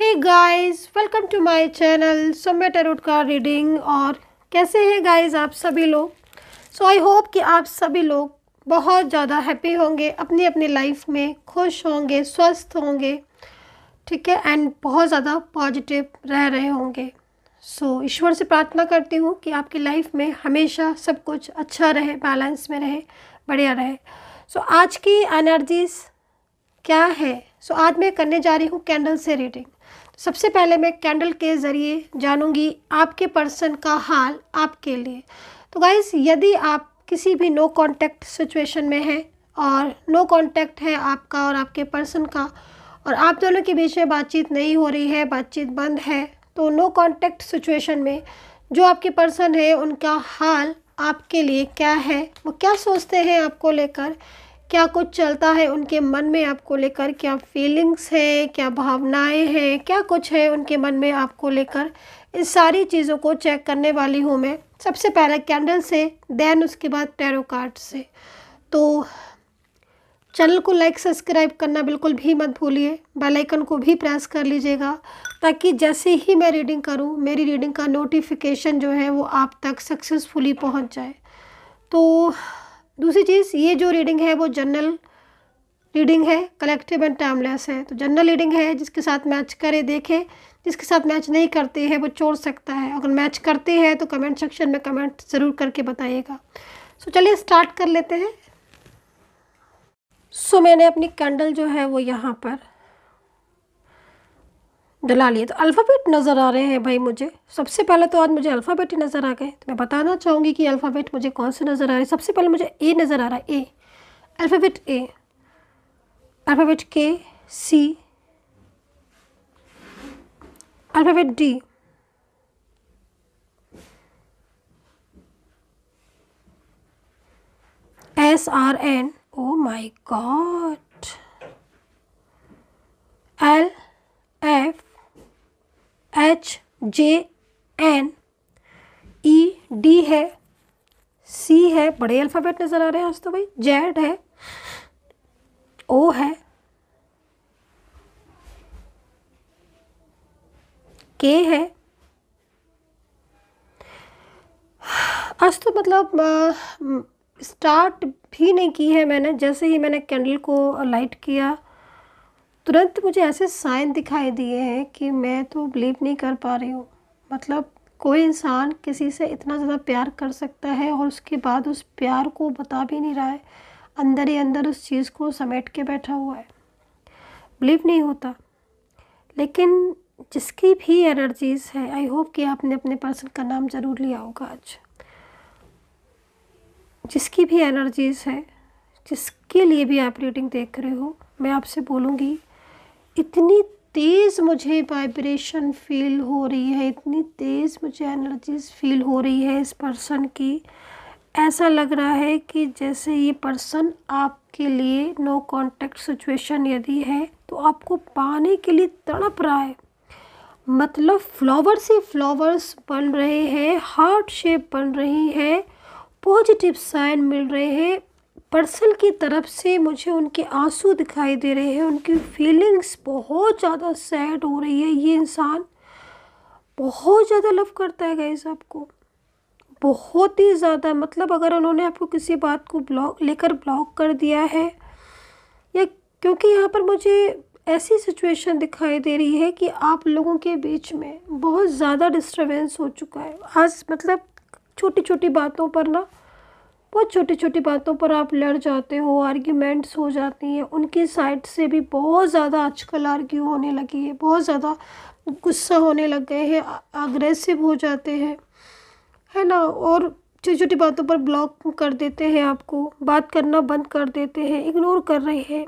Hey guys, welcome to my channel Saumya tarot card reading. और कैसे हैं गाइस आप सभी लोग। आई होप कि आप सभी लोग बहुत ज़्यादा हैप्पी होंगे, अपनी अपनी लाइफ में खुश होंगे, स्वस्थ होंगे, ठीक है, एंड बहुत ज़्यादा पॉजिटिव रह रहे होंगे। ईश्वर से प्रार्थना करती हूँ कि आपकी लाइफ में हमेशा सब कुछ अच्छा रहे, बैलेंस में रहे, बढ़िया रहे। आज की एनर्जीज क्या है? आज मैं करने जा रही हूँ कैंडल से रीडिंग। सबसे पहले मैं कैंडल के ज़रिए जानूंगी आपके पर्सन का हाल आपके लिए। तो गाइस, यदि आप किसी भी नो कांटेक्ट सिचुएशन में हैं और नो कांटेक्ट है आपका और आपके पर्सन का, और आप दोनों के बीच में बातचीत नहीं हो रही है, बातचीत बंद है, तो नो कांटेक्ट सिचुएशन में जो आपके पर्सन है उनका हाल आपके लिए क्या है, वो क्या सोचते हैं आपको लेकर, क्या कुछ चलता है उनके मन में आपको लेकर, क्या फीलिंग्स है, क्या भावनाएं हैं, क्या कुछ है उनके मन में आपको लेकर, इस सारी चीज़ों को चेक करने वाली हूँ मैं। सबसे पहले कैंडल से, देन उसके बाद टैरो कार्ड से। तो चैनल को लाइक सब्सक्राइब करना बिल्कुल भी मत भूलिए, बेल आइकन को भी प्रेस कर लीजिएगा ताकि जैसे ही मैं रीडिंग करूँ मेरी रीडिंग का नोटिफिकेशन जो है वो आप तक सक्सेसफुली पहुँच जाए। तो दूसरी चीज़, ये जो रीडिंग है वो जनरल रीडिंग है, कलेक्टिव एंड टाइमलेस है। तो जनरल रीडिंग है, जिसके साथ मैच करे देखे, जिसके साथ मैच नहीं करते हैं वो छोड़ सकता है। अगर मैच करते हैं तो कमेंट सेक्शन में कमेंट ज़रूर करके बताइएगा। चलिए स्टार्ट कर लेते हैं। मैंने अपनी कैंडल जो है वो यहाँ पर डला लिए। तो अल्फ़ाबेट नज़र आ रहे हैं भाई मुझे। सबसे पहले तो आज मुझे अल्फ़ाबेट ही नज़र आ गए। तो मैं बताना चाहूँगी कि अल्फ़ाबेट मुझे कौन से नज़र आ रहे हैं। सबसे पहले मुझे ए नज़र आ रहा है, ए, alphabet A, alphabet K, C, alphabet D, S, R, N, oh my god, L, F, H, J, N, E, D है, सी है, बड़े अल्फ़ाबेट नज़र आ रहे हैं आज तो भाई, जेड है, ओ है, के है। आज तो मतलब स्टार्ट भी नहीं की है मैंने, जैसे ही मैंने कैंडल को लाइट किया तुरंत मुझे ऐसे साइन दिखाई दिए हैं कि मैं तो बिलीव नहीं कर पा रही हूँ। मतलब कोई इंसान किसी से इतना ज़्यादा प्यार कर सकता है और उसके बाद उस प्यार को बता भी नहीं रहा है, अंदर ही अंदर उस चीज़ को समेट के बैठा हुआ है। बिलीव नहीं होता। लेकिन जिसकी भी एनर्जीज़ है, आई होप कि आपने अपने पर्सन का नाम ज़रूर लिया होगा आज। जिसकी भी एनर्जीज़ है, जिसके लिए भी आप रीडिंग देख रहे हो, मैं आपसे बोलूँगी, इतनी तेज़ मुझे वाइब्रेशन फील हो रही है, इतनी तेज़ मुझे एनर्जीज़ फील हो रही है इस पर्सन की। ऐसा लग रहा है कि जैसे ये पर्सन आपके लिए नो कांटेक्ट सिचुएशन यदि है तो आपको पाने के लिए तड़प रहा है। मतलब फ्लावर से फ्लावर्स बन रहे हैं, हार्ट शेप बन रही है, पॉजिटिव साइन मिल रहे हैं पर्सन की तरफ से। मुझे उनके आंसू दिखाई दे रहे हैं, उनकी फीलिंग्स बहुत ज़्यादा सैड हो रही है। ये इंसान बहुत ज़्यादा लव करता है गाइस आपको, बहुत ही ज़्यादा। मतलब अगर उन्होंने आपको किसी बात को ब्लॉक कर दिया है, या क्योंकि यहाँ पर मुझे ऐसी सिचुएशन दिखाई दे रही है कि आप लोगों के बीच में बहुत ज़्यादा डिस्टर्बेंस हो चुका है आज। मतलब छोटी छोटी बातों पर ना, बहुत छोटी छोटी बातों पर आप लड़ जाते हो, आर्ग्यूमेंट्स हो जाती हैं। उनकी साइड से भी बहुत ज़्यादा आजकल आर्ग्यू होने लगी है, बहुत ज़्यादा गुस्सा होने लग गए हैं, अग्रेसिव हो जाते हैं, है ना। और छोटी छोटी बातों पर ब्लॉक कर देते हैं, आपको बात करना बंद कर देते हैं, इग्नोर कर रहे हैं।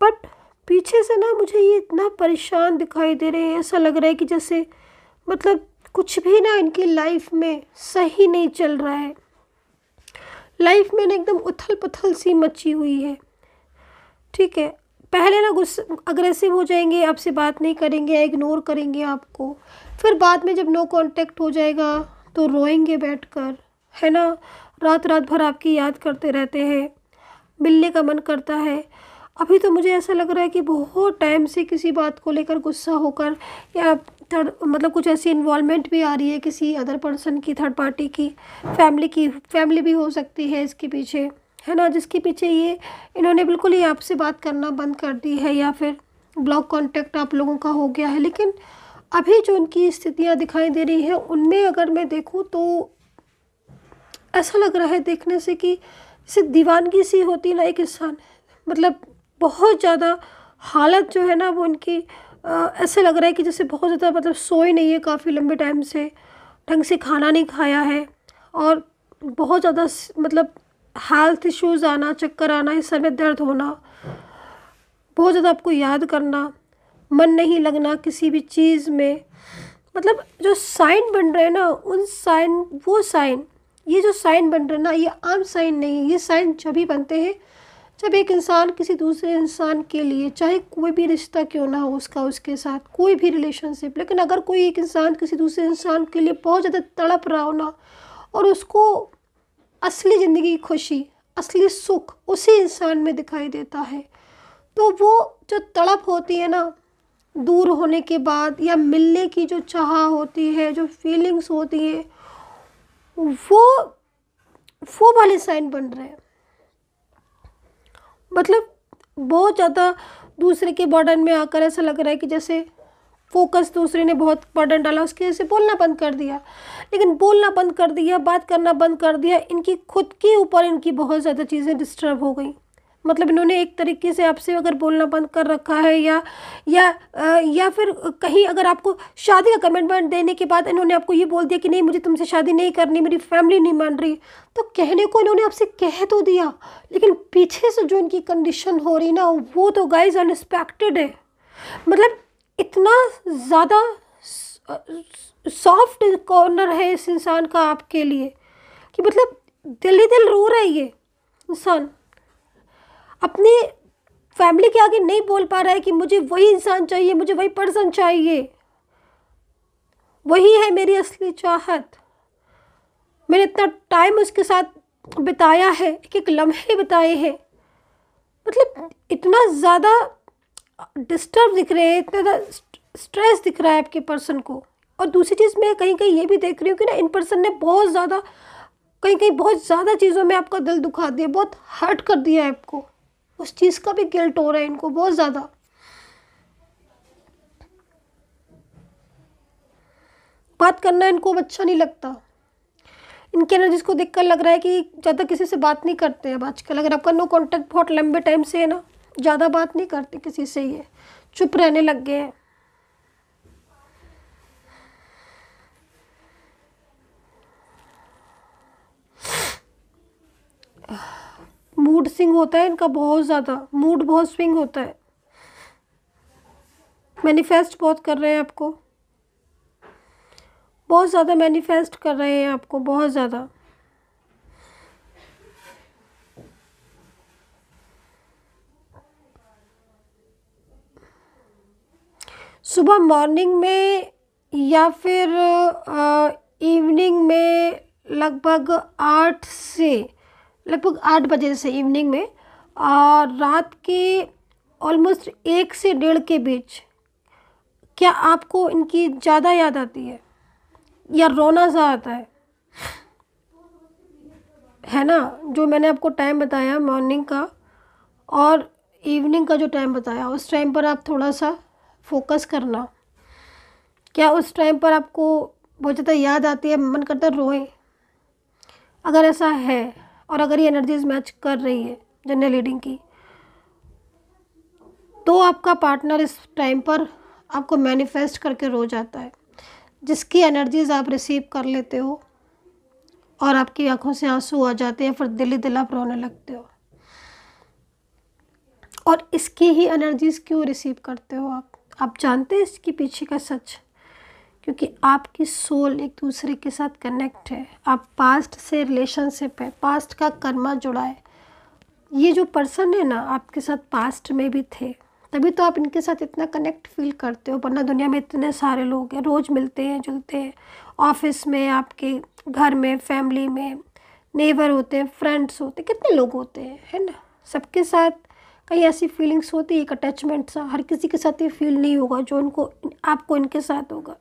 बट पीछे से ना मुझे ये इतना परेशान दिखाई दे रहे हैं, ऐसा लग रहा है कि जैसे मतलब कुछ भी ना इनकी लाइफ में सही नहीं चल रहा है। लाइफ में ना एकदम उथल पुथल सी मची हुई है, ठीक है। पहले ना गुस्सा अग्रेसिव हो जाएंगे, आपसे बात नहीं करेंगे, इग्नोर करेंगे आपको। फिर बाद में जब नो कांटेक्ट हो जाएगा तो रोएंगे बैठकर, है ना। रात रात भर आपकी याद करते रहते हैं, मिलने का मन करता है। अभी तो मुझे ऐसा लग रहा है कि बहुत टाइम से किसी बात को लेकर गुस्सा होकर, या मतलब कुछ ऐसी इन्वॉल्वमेंट भी आ रही है किसी अदर पर्सन की, थर्ड पार्टी की, फैमिली भी हो सकती है इसके पीछे, है ना, जिसके पीछे ये इन्होंने बिल्कुल ही आपसे बात करना बंद कर दी है, या फिर ब्लॉक कांटेक्ट आप लोगों का हो गया है। लेकिन अभी जो उनकी स्थितियाँ दिखाई दे रही हैं उनमें अगर मैं देखूँ तो ऐसा लग रहा है देखने से कि जैसे दीवानगी सी होती ना एक इंसान, मतलब बहुत ज़्यादा हालत जो है ना वो उनकी ऐसे लग रहा है कि जैसे बहुत ज़्यादा, मतलब सोए नहीं है काफ़ी लंबे टाइम से, ढंग से खाना नहीं खाया है, और बहुत ज़्यादा मतलब हेल्थ इश्यूज़ आना, चक्कर आना, इस सर में दर्द होना, बहुत ज़्यादा आपको याद करना, मन नहीं लगना किसी भी चीज़ में। मतलब जो साइन बन रहे हैं ना उन साइन, वो साइन, ये जो साइन बन रहे हैं ना ये आम साइन नहीं है। ये साइन जभी बनते हैं जब एक इंसान किसी दूसरे इंसान के लिए, चाहे कोई भी रिश्ता क्यों ना हो उसका, उसके साथ कोई भी रिलेशनशिप, लेकिन अगर कोई एक इंसान किसी दूसरे इंसान के लिए बहुत ज़्यादा तड़प रहा हो ना, और उसको असली ज़िंदगी की खुशी, असली सुख उसी इंसान में दिखाई देता है, तो वो जो तड़प होती है ना दूर होने के बाद, या मिलने की जो चाह होती है, जो फीलिंग्स होती है, वो वो वाले साइन बन रहे हैं। मतलब बहुत ज़्यादा दूसरे के बर्डन में आकर ऐसा लग रहा है कि जैसे फोकस दूसरे ने बहुत बर्डन डाला, उसकी वजह से बोलना बंद कर दिया, लेकिन बोलना बंद कर दिया, बात करना बंद कर दिया, इनकी खुद के ऊपर इनकी बहुत ज़्यादा चीज़ें डिस्टर्ब हो गई। मतलब इन्होंने एक तरीके से आपसे अगर बोलना बंद कर रखा है, या फिर कहीं अगर आपको शादी का कमिटमेंट देने के बाद इन्होंने आपको ये बोल दिया कि नहीं मुझे तुमसे शादी नहीं करनी, मेरी फैमिली नहीं मान रही, तो कहने को इन्होंने आपसे कह तो दिया, लेकिन पीछे से जो इनकी कंडीशन हो रही ना वो तो गाइज अनएक्सपेक्टेड है। मतलब इतना ज़्यादा सॉफ्ट कॉर्नर है इस इंसान का आपके लिए कि मतलब दिल ही दिल रो रहा है ये इंसान, अपनी फैमिली के आगे नहीं बोल पा रहा है कि मुझे वही इंसान चाहिए, मुझे वही पर्सन चाहिए, वही है मेरी असली चाहत, मैंने इतना टाइम उसके साथ बिताया है, एक एक लम्हे बिताए हैं। मतलब इतना ज़्यादा डिस्टर्ब दिख रहे हैं, इतना ज़्यादा स्ट्रेस दिख रहा है आपके पर्सन को। और दूसरी चीज़ मैं कहीं कहीं ये भी देख रही हूँ कि ना इन पर्सन ने बहुत ज़्यादा, कहीं कहीं बहुत ज़्यादा चीज़ों में आपका दिल दुखा दिया, बहुत हर्ट कर दिया है आपको, उस चीज़ का भी गिल्ट हो रहा है इनको बहुत ज़्यादा। बात करना इनको अच्छा नहीं लगता, इनके एनर्जीज को देखकर लग रहा है कि ज़्यादा किसी से बात नहीं करते हैं अब आजकल। अगर आपका नो कांटेक्ट बहुत लंबे टाइम से है ना, ज़्यादा बात नहीं करते किसी से, ये चुप रहने लग गए हैं। मूड स्विंग होता है इनका बहुत ज़्यादा, मूड बहुत स्विंग होता है, मैनिफेस्ट बहुत कर रहे हैं आपको, बहुत ज़्यादा मैनिफेस्ट कर रहे हैं आपको, बहुत ज़्यादा। सुबह मॉर्निंग में या फिर इवनिंग में लगभग 8 बजे से इवनिंग में, और रात के ऑलमोस्ट 1 से 1:30 के बीच, क्या आपको इनकी ज़्यादा याद आती है या रोना सा आता है ना? जो मैंने आपको टाइम बताया मॉर्निंग का और इवनिंग का जो टाइम बताया, उस टाइम पर आप थोड़ा सा फोकस करना। क्या उस टाइम पर आपको बहुत ज़्यादा याद आती है, मन करता है रोएं? अगर ऐसा है और अगर ये एनर्जीज मैच कर रही है जनरल रीडिंग की, तो आपका पार्टनर इस टाइम पर आपको मैनिफेस्ट करके रो जाता है, जिसकी एनर्जीज आप रिसीव कर लेते हो और आपकी आंखों से आंसू आ जाते हैं, फिर दिल ही दिल आप रोने लगते हो। और इसकी ही एनर्जीज क्यों रिसीव करते हो आप जानते हैं इसके पीछे का सच? क्योंकि आपकी सोल एक दूसरे के साथ कनेक्ट है, आप पास्ट से रिलेशनशिप है, पास्ट का कर्मा जुड़ा है। ये जो पर्सन है ना आपके साथ पास्ट में भी थे, तभी तो आप इनके साथ इतना कनेक्ट फील करते हो, वरना दुनिया में इतने सारे लोग हैं, रोज़ मिलते हैं जुलते हैं, ऑफिस में, आपके घर में, फैमिली में, नेबर होते हैं, फ्रेंड्स होते हैं, कितने लोग होते हैं, है ना? सबके साथ कहीं ऐसी फीलिंग्स होती है, एक अटैचमेंट सा, हर किसी के साथ ये फील नहीं होगा जो उनको आपको इनके साथ होगा।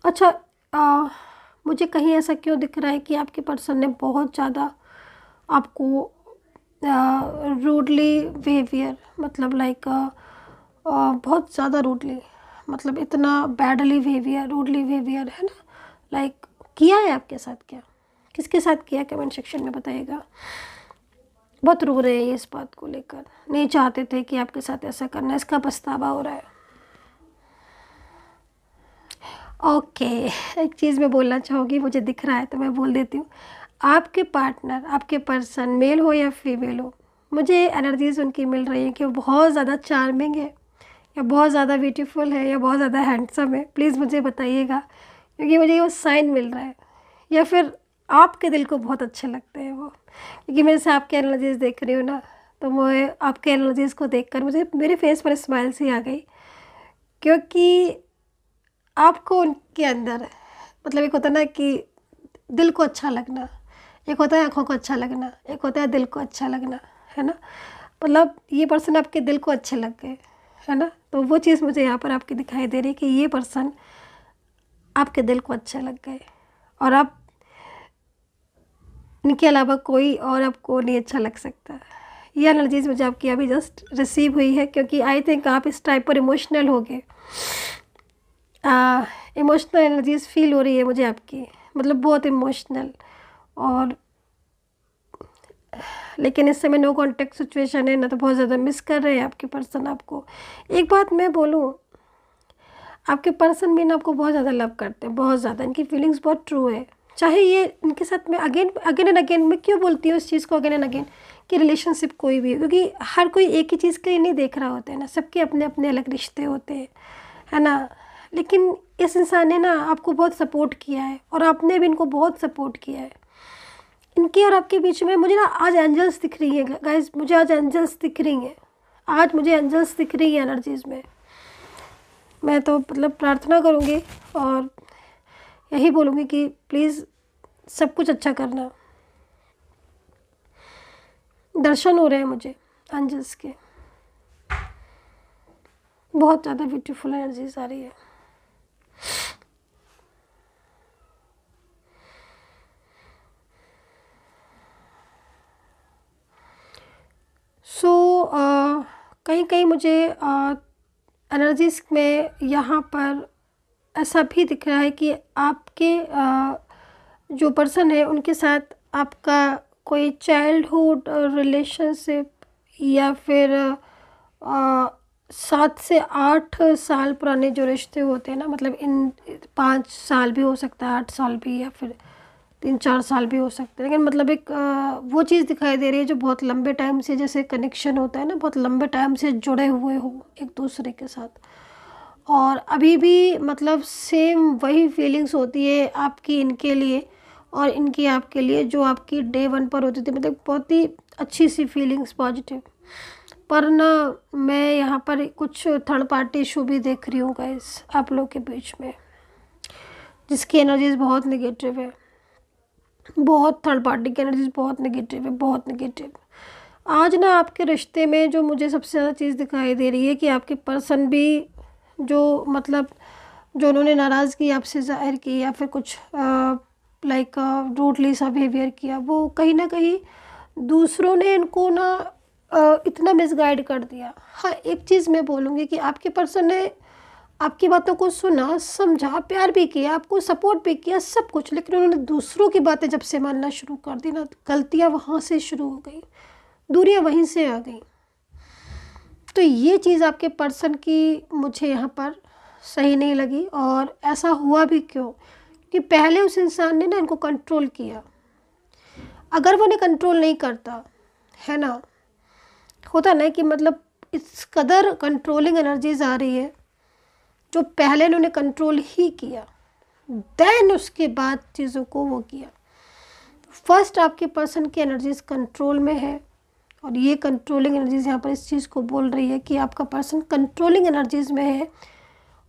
अच्छा, मुझे कहीं ऐसा क्यों दिख रहा है कि आपके पर्सन ने बहुत ज़्यादा आपको रूडली बिहेवियर, मतलब लाइक बहुत ज़्यादा रूडली, मतलब इतना बैडली बिहेवियर, रूडली बिहेवियर है ना, लाइक किया है आपके साथ? क्या किसके साथ किया, कमेंट सेक्शन में बताइएगा। बहुत रो रहे हैं ये इस बात को लेकर, नहीं चाहते थे कि आपके साथ ऐसा करना, इसका पछतावा हो रहा है। ओके, एक चीज़ मैं बोलना चाहूँगी, मुझे दिख रहा है तो मैं बोल देती हूँ। आपके पार्टनर, आपके पर्सन, मेल हो या फीमेल हो, मुझे एनर्जीज उनकी मिल रही है कि वो बहुत ज़्यादा चार्मिंग है, या बहुत ज़्यादा ब्यूटीफुल है, या बहुत ज़्यादा हैंडसम है। प्लीज़ मुझे बताइएगा, क्योंकि मुझे वो साइन मिल रहा है। या फिर आपके दिल को बहुत अच्छे लगते हैं वो, क्योंकि मैं जैसे आपके एनर्जीज देख रही हूँ ना, तो मैं आपके एनर्जीज़ को देखकर मुझे मेरे फेस पर स्माइल सी आ गई, क्योंकि आपको उनके अंदर, मतलब एक होता है ना कि दिल को अच्छा लगना, एक होता है आँखों को अच्छा लगना, एक होता है दिल को अच्छा लगना, है ना। मतलब ये पर्सन आपके दिल को अच्छे लग गए, है ना। तो वो चीज़ मुझे यहाँ पर आपकी दिखाई दे रही है कि ये पर्सन आपके दिल को अच्छे लग गए, और आप, इनके अलावा कोई और आपको नहीं अच्छा लग सकता। ये एनर्जीज मुझे आपकी अभी जस्ट रिसीव हुई है, क्योंकि आई थिंक आप इस टाइप पर इमोशनल हो गए। इमोशनल एनर्जीज फील हो रही है मुझे आपकी, मतलब बहुत इमोशनल। और लेकिन इस समय नो कॉन्टेक्ट सिचुएशन है ना, तो बहुत ज़्यादा मिस कर रहे हैं आपके पर्सन आपको। एक बात मैं बोलूँ, आपके पर्सन भी ना आपको बहुत ज़्यादा लव करते हैं, बहुत ज़्यादा, इनकी फीलिंग्स बहुत ट्रू है। चाहे ये इनके साथ में अगेन एंड अगेन, मैं क्यों बोलती हूँ इस चीज़ को अगेन एंड अगेन, कि रिलेशनशिप कोई भी, क्योंकि हर कोई एक ही चीज़ के लिए नहीं देख रहा होता है ना, सबके अपने अपने अलग रिश्ते होते हैं, है ना। लेकिन इस इंसान ने ना आपको बहुत सपोर्ट किया है, और आपने भी इनको बहुत सपोर्ट किया है। इनके और आपके बीच में मुझे ना आज एंजल्स दिख रही है गाइस, मुझे आज एंजल्स दिख रही हैं, आज मुझे एंजल्स दिख रही है एनर्जीज़ में। मैं तो मतलब प्रार्थना करूँगी और यही बोलूँगी कि प्लीज़ सब कुछ अच्छा करना। दर्शन हो रहे हैं मुझे एंजल्स के, बहुत ज़्यादा ब्यूटीफुल एनर्जीज आ रही है। सो कहीं कहीं मुझे एनर्जीज़ में यहाँ पर ऐसा भी दिख रहा है कि आपके जो पर्सन है उनके साथ आपका कोई चाइल्डहुड रिलेशनशिप, या फिर 7 से 8 साल पुराने जो रिश्ते होते हैं ना, मतलब इन 5 साल भी हो सकता है, 8 साल भी, या फिर 3-4 साल भी हो सकते हैं, लेकिन मतलब एक वो चीज़ दिखाई दे रही है जो बहुत लंबे टाइम से, जैसे कनेक्शन होता है ना, बहुत लंबे टाइम से जुड़े हुए हो एक दूसरे के साथ, और अभी भी मतलब सेम वही फीलिंग्स होती है आपकी इनके लिए और इनकी आपके लिए, जो आपकी डे 1 पर होती थी, मतलब बहुत ही अच्छी सी फीलिंग्स, पॉजिटिव। पर ना मैं यहाँ पर कुछ थर्ड पार्टी इशू भी देख रही हूँ गाइस आप लोग के बीच में, जिसकी एनर्जीज बहुत नेगेटिव है, बहुत थर्ड पार्टी की एनर्जीज बहुत नेगेटिव है, बहुत नेगेटिव। आज ना आपके रिश्ते में जो मुझे सबसे ज़्यादा चीज़ दिखाई दे रही है कि आपके पर्सन भी जो, मतलब जो उन्होंने नाराज़गी आपसे ज़ाहिर की, या फिर कुछ लाइक रूडली सा बिहेवियर किया, वो कहीं ना कहीं दूसरों ने इनको ना इतना मिसगाइड कर दिया। हाँ, एक चीज़ मैं बोलूँगी कि आपके पर्सन ने आपकी बातों को सुना, समझा, प्यार भी किया, आपको सपोर्ट भी किया, सब कुछ, लेकिन उन्होंने दूसरों की बातें जब से मानना शुरू कर दी ना, गलतियाँ वहाँ से शुरू हो गई, दूरियाँ वहीं से आ गई। तो ये चीज़ आपके पर्सन की मुझे यहाँ पर सही नहीं लगी। और ऐसा हुआ भी क्यों, कि पहले उस इंसान ने ना इनको कंट्रोल किया। अगर वो उन्हें कंट्रोल नहीं करता, है ना, होता ना कि मतलब इस कदर कंट्रोलिंग एनर्जीज आ रही है, जो पहले उन्होंने कंट्रोल ही किया, देन उसके बाद चीज़ों को वो किया। फर्स्ट आपके पर्सन की एनर्जीज कंट्रोल में है, और ये कंट्रोलिंग एनर्जीज यहाँ पर इस चीज़ को बोल रही है कि आपका पर्सन कंट्रोलिंग एनर्जीज में है,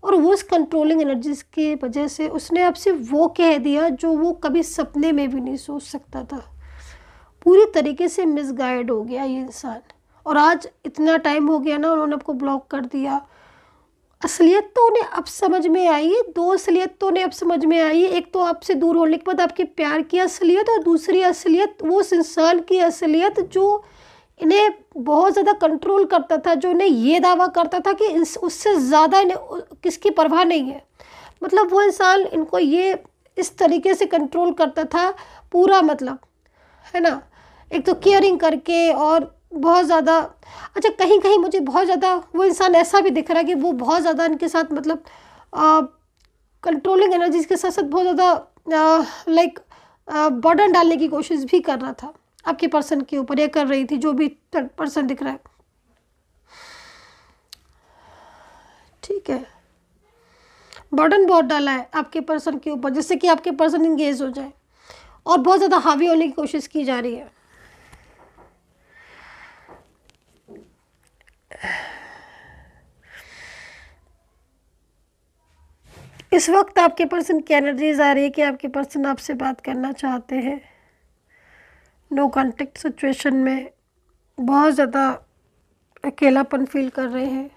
और वो उस कंट्रोलिंग एनर्जीज की वजह से उसने आपसे वो कह दिया जो वो कभी सपने में भी नहीं सोच सकता था। पूरी तरीके से मिसगाइड हो गया ये इंसान। और आज इतना टाइम हो गया ना, उन्होंने आपको ब्लॉक कर दिया। असलियत तो उन्हें अब समझ में आई है, दो असलियत तो उन्हें अब समझ में आई है। एक तो आपसे दूर होने के बाद आपके प्यार की असलियत, और दूसरी असलियत वो उस इंसान की असलियत जो इन्हें बहुत ज़्यादा कंट्रोल करता था, जो इन्हें ये दावा करता था कि उससे ज़्यादा इन्हें किसकी परवाह नहीं है। मतलब वो इंसान इनको ये इस तरीके से कंट्रोल करता था पूरा, मतलब है ना, एक तो केयरिंग करके और बहुत ज़्यादा। अच्छा, कहीं कहीं मुझे बहुत ज़्यादा वो इंसान ऐसा भी दिख रहा है कि वो बहुत ज़्यादा इनके साथ, मतलब कंट्रोलिंग एनर्जीज के साथ साथ बहुत ज़्यादा लाइक बर्डन डालने की कोशिश भी कर रहा था आपके पर्सन के ऊपर, या कर रही थी, जो भी थर्ड पर्सन दिख रहा है। ठीक है, बर्डन बहुत डाला है आपके पर्सन के ऊपर, जिससे कि आपके पर्सन इंगेज हो जाए, और बहुत ज़्यादा हावी होने की कोशिश की जा रही है। इस वक्त आपके पर्सन की एनर्जीज आ रही है कि आपके पर्सन आपसे बात करना चाहते हैं। नो कॉन्टेक्ट सिचुएशन में बहुत ज़्यादा अकेलापन फील कर रहे हैं।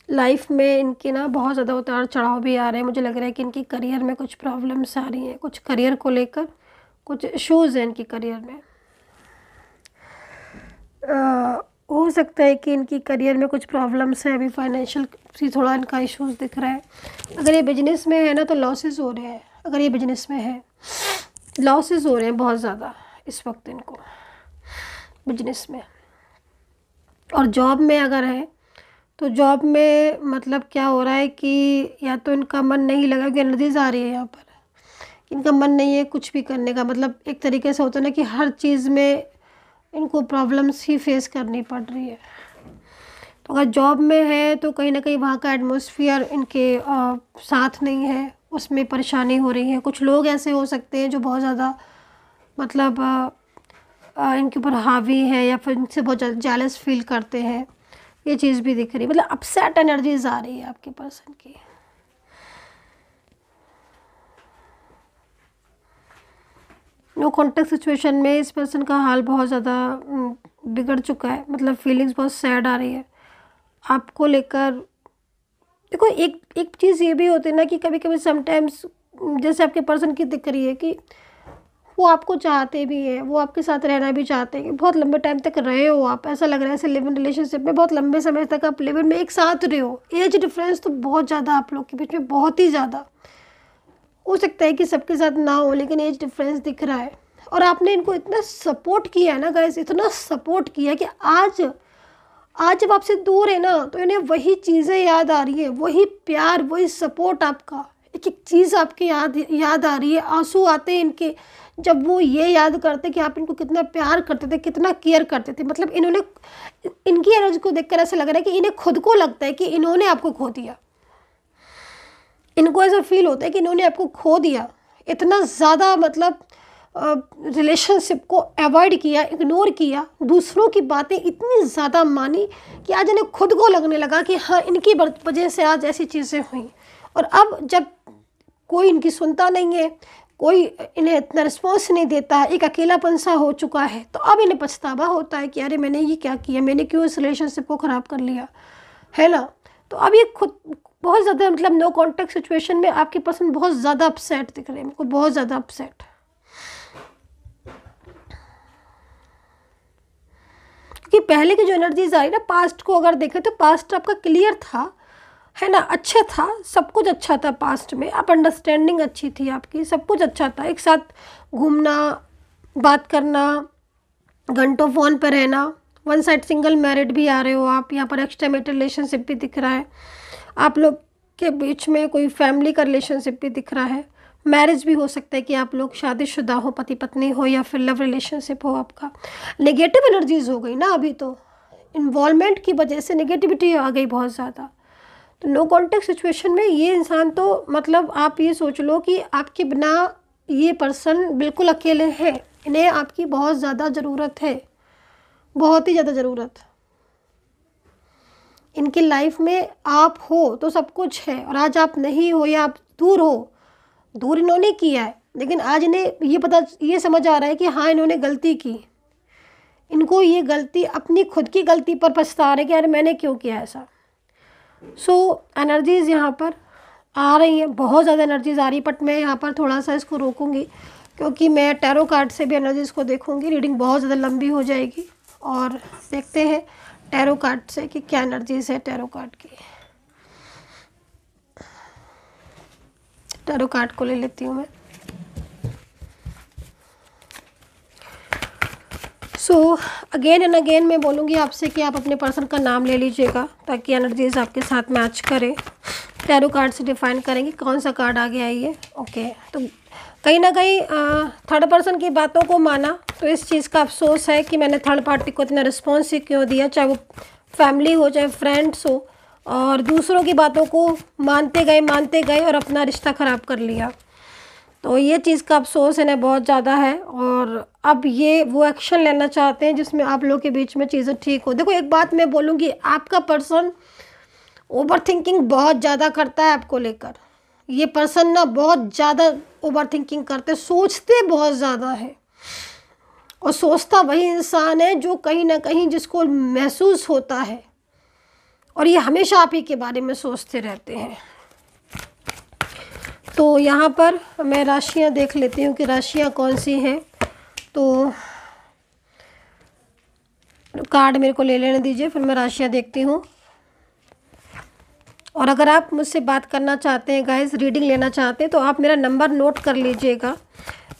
लाइफ में इनके ना बहुत ज़्यादा उतार चढ़ाव भी आ रहे हैं। मुझे लग रहा है कि इनकी करियर में कुछ प्रॉब्लम्स आ रही हैं, कुछ करियर को लेकर कुछ इश्यूज़ हैं इनकी करियर में। हो सकता है कि इनकी करियर में कुछ प्रॉब्लम्स हैं, अभी फाइनेंशियल भी थोड़ा इनका इश्यूज़ दिख रहा है। अगर ये बिजनेस में है ना तो लॉसेस हो रहे हैं। अगर ये बिजनेस में है लॉसेस हो रहे हैं बहुत ज़्यादा इस वक्त इनको बिजनेस में। और जॉब में अगर है तो जॉब में मतलब क्या हो रहा है कि या तो इनका मन नहीं लगा, क्योंकि एनर्जीज आ रही है यहाँ पर, इनका मन नहीं है कुछ भी करने का। मतलब एक तरीके से होता है ना कि हर चीज़ में इनको प्रॉब्लम्स ही फेस करनी पड़ रही है। तो अगर जॉब में है तो कहीं ना कहीं वहाँ का एटमॉस्फेयर इनके साथ नहीं है, उसमें परेशानी हो रही है। कुछ लोग ऐसे हो सकते हैं जो बहुत ज़्यादा मतलब इनके ऊपर हावी है, या फिर इनसे बहुत ज़्यादा जेलस फील करते हैं। ये चीज़ भी दिख रही है, मतलब अपसेट एनर्जीज आ रही है आपके पर्सन की। नो कॉन्टेक्ट सिचुएशन में इस पर्सन का हाल बहुत ज़्यादा बिगड़ चुका है। मतलब फीलिंग्स बहुत सैड आ रही है आपको लेकर। देखो, एक चीज़ ये भी होती है ना कि कभी कभी समटाइम्स जैसे आपके पर्सन की दिख रही है कि वो आपको चाहते भी हैं, वो आपके साथ रहना भी चाहते हैं, कि बहुत लंबे टाइम तक रहे हो आप। ऐसा लग रहा है ऐसे लिव इन रिलेशनशिप में बहुत लंबे समय तक आप लिव इन में एक साथ रहे हो। एज डिफरेंस तो बहुत ज़्यादा आप लोग के बीच में, बहुत ही ज़्यादा। हो सकता है कि सबके साथ ना हो, लेकिन एज डिफरेंस दिख रहा है। और आपने इनको इतना सपोर्ट किया है ना गाइस, इतना सपोर्ट किया कि आज जब आपसे दूर है ना तो इन्हें वही चीज़ें याद आ रही है, वही प्यार, वही सपोर्ट आपका। एक एक चीज़ आपकी याद आ रही है। आंसू आते हैं इनके जब वो ये याद करते कि आप इनको कितना प्यार करते थे, कितना केयर करते थे। मतलब इन्होंने, इनकी एनर्जी को देखकर ऐसा लग रहा है कि इन्हें खुद को लगता है कि इन्होंने आपको खो दिया। इनको ऐसा फील होता है कि इन्होंने आपको खो दिया। इतना ज़्यादा मतलब रिलेशनशिप को अवॉइड किया, इग्नोर किया, दूसरों की बातें इतनी ज़्यादा मानी कि आज इन्हें खुद को लगने लगा कि हाँ, इनकी वजह से आज ऐसी चीज़ें हुई। और अब जब कोई इनकी सुनता नहीं है, कोई इन्हें इतना रिस्पॉन्स नहीं देता है, एक अकेलापन सा हो चुका है, तो अब इन्हें पछतावा होता है कि अरे मैंने ये क्या किया, मैंने क्यों इस रिलेशनशिप को ख़राब कर लिया, है ना। तो अब ये खुद बहुत ज़्यादा, मतलब नो कॉन्टेक्ट सिचुएशन में आपके पर्सन बहुत ज़्यादा अपसेट दिख रहे हैं मेरे को, बहुत ज़्यादा अपसेट। क्योंकि पहले की जो एनर्जीज आई ना, पास्ट को अगर देखें तो पास्ट आपका क्लियर था, है ना, अच्छा था, सब कुछ अच्छा था पास्ट में। आप अंडरस्टैंडिंग अच्छी थी आपकी, सब कुछ अच्छा था। एक साथ घूमना, बात करना, घंटों फ़ोन पर रहना। वन साइड सिंगल मैरिड भी आ रहे हो आप, यहाँ पर एक्स्ट्रा मैरिटल रिलेशनशिप भी दिख रहा है। आप लोग के बीच में कोई फैमिली का रिलेशनशिप भी दिख रहा है। मैरिज भी हो सकता है कि आप लोग शादीशुदा हो, पति पत्नी हो, या फिर लव रिलेशनशिप हो आपका। नेगेटिव एनर्जीज हो गई ना अभी, तो इन्वॉल्वमेंट की वजह से नेगेटिविटी आ गई बहुत ज़्यादा। तो नो कॉन्टेक्ट सिचुएशन में ये इंसान तो, मतलब आप ये सोच लो कि आपके बिना ये पर्सन बिल्कुल अकेले हैं। इन्हें आपकी बहुत ज़्यादा ज़रूरत है, बहुत ही ज़्यादा ज़रूरत। इनकी लाइफ में आप हो तो सब कुछ है, और आज आप नहीं हो या आप दूर हो, दूर इन्होंने किया है, लेकिन आज इन्हें ये समझ आ रहा है कि हाँ इन्होंने गलती की, इनको ये गलती अपनी खुद की गलती पर पछता रहे कि यार मैंने क्यों किया ऐसा। सो एनर्जीज़ यहाँ पर आ रही हैं, बहुत ज़्यादा एनर्जीज़ आ रही है, बट मैं यहाँ पर थोड़ा सा इसको रोकूंगी क्योंकि मैं टैरो कार्ड से भी एनर्जीज़ को देखूंगी, रीडिंग बहुत ज़्यादा लंबी हो जाएगी। और देखते हैं टैरो कार्ड से कि क्या एनर्जीज़ है टैरो कार्ड की। टैरो कार्ड को ले लेती हूँ मैं। सो अगेन एंड अगेन मैं बोलूँगी आपसे कि आप अपने पर्सन का नाम ले लीजिएगा ताकि एनर्जीज आपके साथ मैच करें। टैरो कार्ड से डिफाइन करेंगे कौन सा कार्ड आ गया है ये। ओके, तो कहीं ना कहीं थर्ड पर्सन की बातों को माना तो इस चीज़ का अफसोस है कि मैंने थर्ड पार्टी को इतना रिस्पॉन्स ही क्यों दिया, चाहे वो फैमिली हो चाहे फ्रेंड्स हो, और दूसरों की बातों को मानते गए और अपना रिश्ता ख़राब कर लिया। तो ये चीज़ का अफसोस है ना बहुत ज़्यादा है। और अब ये वो एक्शन लेना चाहते हैं जिसमें आप लोगों के बीच में चीज़ें ठीक हो। देखो एक बात मैं बोलूँगी, आपका पर्सन ओवर थिंकिंग बहुत ज़्यादा करता है आपको लेकर। ये पर्सन ना बहुत ज़्यादा ओवर थिंकिंग करते, सोचते बहुत ज़्यादा है, और सोचता वही इंसान है जो कहीं ना कहीं जिसको महसूस होता है, और ये हमेशा आप ही के बारे में सोचते रहते हैं। तो यहाँ पर मैं राशियाँ देख लेती हूँ कि राशियाँ कौन सी हैं। तो कार्ड मेरे को ले लेने दीजिए, फिर मैं राशियाँ देखती हूँ। और अगर आप मुझसे बात करना चाहते हैं गाइस, रीडिंग लेना चाहते हैं, तो आप मेरा नंबर नोट कर लीजिएगा।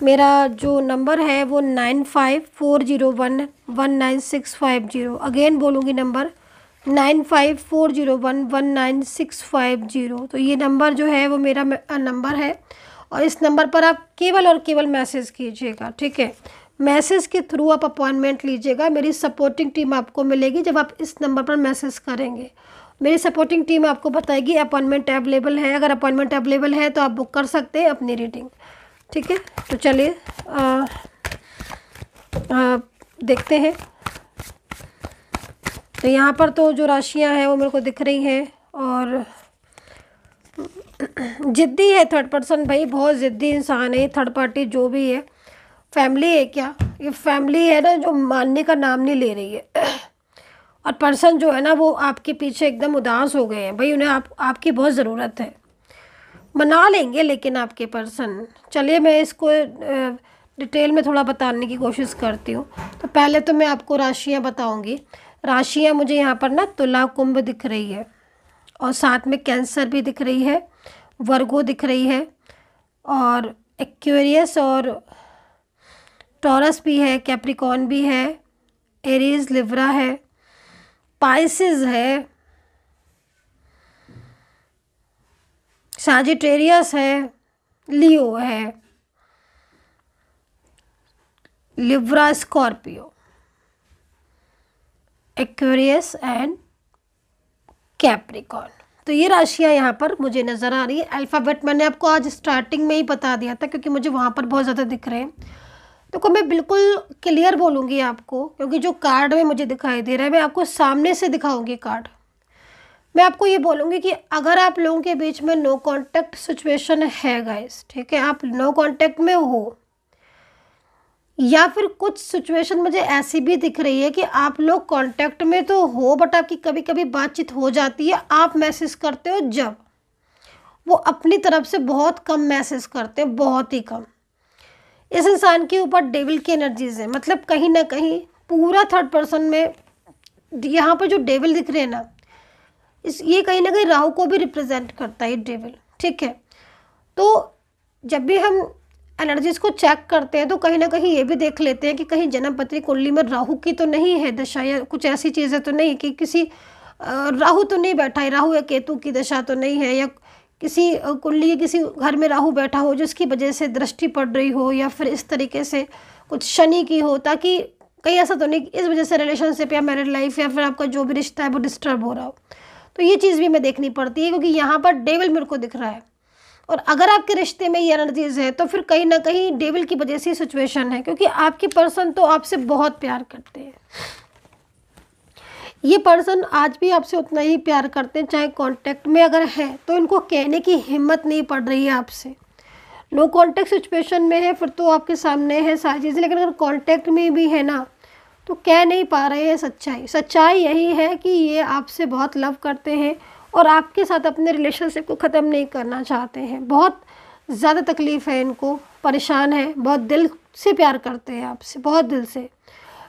मेरा जो नंबर है वो 9540119650। अगेन बोलूँगी नंबर 9540119650। तो ये नंबर जो है वो मेरा नंबर है, और इस नंबर पर आप केवल और केवल मैसेज कीजिएगा, ठीक है। मैसेज के थ्रू आप अपॉइंटमेंट लीजिएगा। मेरी सपोर्टिंग टीम आपको मिलेगी जब आप इस नंबर पर मैसेज करेंगे। मेरी सपोर्टिंग टीम आपको बताएगी अपॉइंटमेंट अवेलेबल है। अगर अपॉइंटमेंट अवेलेबल है तो आप बुक कर सकते हैं अपनी रीडिंग, ठीक है। तो चलिए देखते हैं। तो यहाँ पर तो जो राशियाँ हैं वो मेरे को दिख रही हैं, और ज़िद्दी है थर्ड पर्सन भाई, बहुत ज़िद्दी इंसान है। थर्ड पार्टी जो भी है, फैमिली है क्या, ये फैमिली है ना जो मानने का नाम नहीं ले रही है। और पर्सन जो है ना वो आपके पीछे एकदम उदास हो गए हैं भाई, उन्हें आपकी बहुत ज़रूरत है। मना लेंगे लेकिन आपके पर्सन। चलिए मैं इसको डिटेल में थोड़ा बताने की कोशिश करती हूँ। तो पहले तो मैं आपको राशियाँ बताऊँगी। राशियाँ मुझे यहाँ पर ना तुला कुंभ दिख रही है, और साथ में कैंसर भी दिख रही है, वर्गो दिख रही है, और एक्वेरियस और टॉरस भी है, कैप्रिकॉर्न भी है, एरीज लिब्रा है, पाइसेस है, सजिटेरियस है, लियो है, Libra, Scorpio, Aquarius and Capricorn. तो ये राशियाँ यहाँ पर मुझे नज़र आ रही है। अल्फ़ाबेट मैंने आपको आज स्टार्टिंग में ही बता दिया था क्योंकि मुझे वहाँ पर बहुत ज़्यादा दिख रहे हैं। तो मैं बिल्कुल क्लियर बोलूँगी आपको, क्योंकि जो कार्ड में मुझे दिखाई दे रहा है मैं आपको सामने से दिखाऊंगी कार्ड। मैं आपको ये बोलूँगी कि अगर आप लोगों के बीच में नो कांटेक्ट सिचुएशन है गाइस, ठीक है, आप नो कांटेक्ट में हो, या फिर कुछ सिचुएशन मुझे ऐसी भी दिख रही है कि आप लोग कांटेक्ट में तो हो बट आपकी कभी कभी बातचीत हो जाती है, आप मैसेज करते हो जब, वो अपनी तरफ से बहुत कम मैसेज करते हैं, बहुत ही कम। इस इंसान के ऊपर डेविल की एनर्जीज है, मतलब कहीं ना कहीं पूरा थर्ड पर्सन में यहाँ पर जो डेविल दिख रहे हैं ना, ये कहीं ना कहीं राहु को भी रिप्रेजेंट करता है डेविल, ठीक है। तो जब भी हम एनर्जीज को चेक करते हैं तो कहीं ना कहीं ये भी देख लेते हैं कि कहीं जन्म पत्री कुंडली में राहु की तो नहीं है दशा, या कुछ ऐसी चीज़ें तो नहीं कि किसी राहु तो नहीं बैठा है, राहु या केतु की दशा तो नहीं है, या किसी कुंडली के किसी घर में राहु बैठा हो जिसकी वजह से दृष्टि पड़ रही हो, या फिर इस तरीके से कुछ शनि की हो, ताकि कहीं ऐसा तो नहीं कि इस वजह से रिलेशनशिप या मैरिड लाइफ या फिर आपका जो भी रिश्ता है वो डिस्टर्ब हो रहा हो। तो ये चीज़ भी मैं देखनी पड़ती है क्योंकि यहाँ पर डेविल मेरे को दिख रहा है, और अगर आपके रिश्ते में ये एनर्जीज है तो फिर कहीं ना कहीं डेविल की वजह से सिचुएशन है, क्योंकि आपके पर्सन तो आपसे बहुत प्यार करते हैं। ये पर्सन आज भी आपसे उतना ही प्यार करते हैं, चाहे कांटेक्ट में अगर है तो इनको कहने की हिम्मत नहीं पड़ रही है आपसे, नो कांटेक्ट सिचुएशन में है फिर तो आपके सामने है सारी चीज़ें, लेकिन अगर कांटेक्ट में भी है ना तो कह नहीं पा रहे हैं सच्चाई। सच्चाई यही है कि ये आपसे बहुत लव करते हैं और आपके साथ अपने रिलेशनशिप को ख़त्म नहीं करना चाहते हैं। बहुत ज़्यादा तकलीफ़ है इनको, परेशान है, बहुत दिल से प्यार करते हैं आपसे, बहुत दिल से।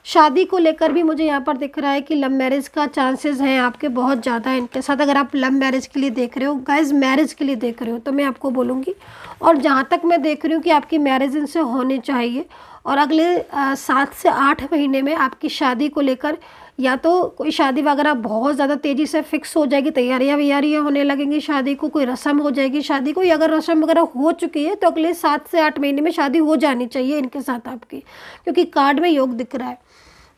शादी को लेकर भी मुझे यहाँ पर दिख रहा है कि लव मैरिज का चांसेस हैं आपके बहुत ज़्यादा इनके साथ। अगर आप लव मैरिज के लिए देख रहे हो गाइज, मैरिज के लिए देख रहे हो तो मैं आपको बोलूँगी, और जहाँ तक मैं देख रही हूँ कि आपकी मैरिज इनसे होनी चाहिए और अगले 7 से 8 महीने में आपकी शादी को लेकर या तो कोई शादी वगैरह बहुत ज़्यादा तेज़ी से फिक्स हो जाएगी, तैयारियां वैयारियाँ होने लगेंगी शादी को, कोई रस्म हो जाएगी शादी को, या अगर रस्म वगैरह हो चुकी है तो अगले 7 से 8 महीने में शादी हो जानी चाहिए इनके साथ आपकी, क्योंकि कार्ड में योग दिख रहा है।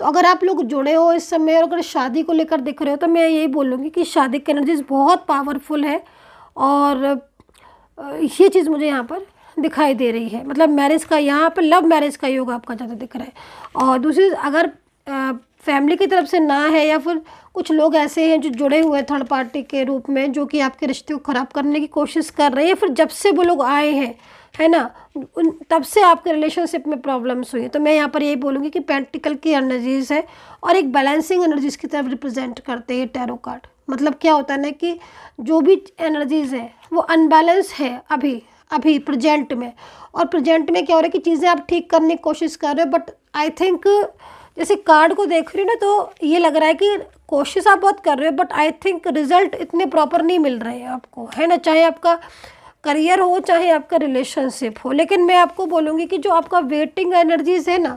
तो अगर आप लोग जुड़े हो इस समय और अगर शादी को लेकर दिख रहे हो तो मैं यही बोलूँगी कि शादी की एनर्जीज बहुत पावरफुल है और ये चीज़ मुझे यहाँ पर दिखाई दे रही है। मतलब मैरिज का यहाँ पर लव मैरिज का योग आपका ज़्यादा दिख रहा है। और दूसरी अगर फैमिली की तरफ से ना है या फिर कुछ लोग ऐसे हैं जो जुड़े हुए थर्ड पार्टी के रूप में जो कि आपके रिश्ते को ख़राब करने की कोशिश कर रहे हैं, फिर जब से वो लोग आए हैं है ना तब से आपके रिलेशनशिप में प्रॉब्लम्स हुई। तो मैं यहाँ पर यही बोलूँगी कि पेंटिकल की एनर्जीज़ है और एक बैलेंसिंग एनर्जीज़ की तरफ रिप्रेजेंट करते हैं टैरो कार्ड। मतलब क्या होता है ना कि जो भी एनर्जीज़ है वो अनबैलेंस है अभी प्रेजेंट में, और प्रेजेंट में क्या हो रहा है कि चीज़ें आप ठीक करने की कोशिश कर रहे हो, बट आई थिंक जैसे कार्ड को देख रही हो ना तो ये लग रहा है कि कोशिश आप बहुत कर रहे हो बट आई थिंक रिजल्ट इतने प्रॉपर नहीं मिल रहे हैं आपको, है ना, चाहे आपका करियर हो चाहे आपका रिलेशनशिप हो। लेकिन मैं आपको बोलूँगी कि जो आपका वेटिंग एनर्जीज है ना,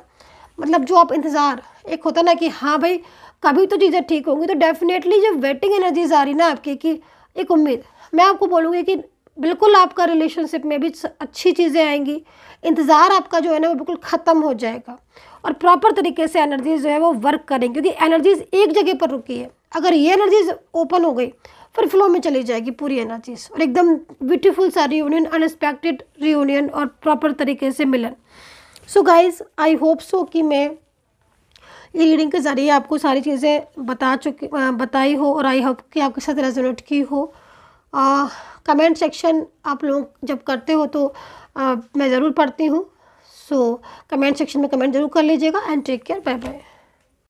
मतलब जो आप इंतज़ार, एक होता ना कि हाँ भाई कभी तो चीज़ें ठीक होंगी, तो डेफिनेटली जब वेटिंग एनर्जीज आ रही ना आपकी कि एक उम्मीद, मैं आपको बोलूँगी कि बिल्कुल आपका रिलेशनशिप में भी अच्छी चीज़ें आएंगी। इंतज़ार आपका जो है ना वो बिल्कुल ख़त्म हो जाएगा और प्रॉपर तरीके से एनर्जीज जो है वो वर्क करेंगी, क्योंकि एनर्जीज एक जगह पर रुकी है। अगर ये एनर्जीज ओपन हो गई फिर फ्लो में चली जाएगी पूरी एनर्जीज और एकदम ब्यूटीफुल सा रियूनियन, अनएक्सपेक्टेड रियूनियन और प्रॉपर तरीके से मिलन। So guys I hope so कि मैं ये रीडिंग के ज़रिए आपको सारी चीज़ें बताई हो और आई होप कि आपके साथ रेजोनेट की हो। कमेंट सेक्शन आप लोग जब करते हो तो मैं ज़रूर पढ़ती हूँ। सो कमेंट सेक्शन में कमेंट ज़रूर कर लीजिएगा and take care, bye bye.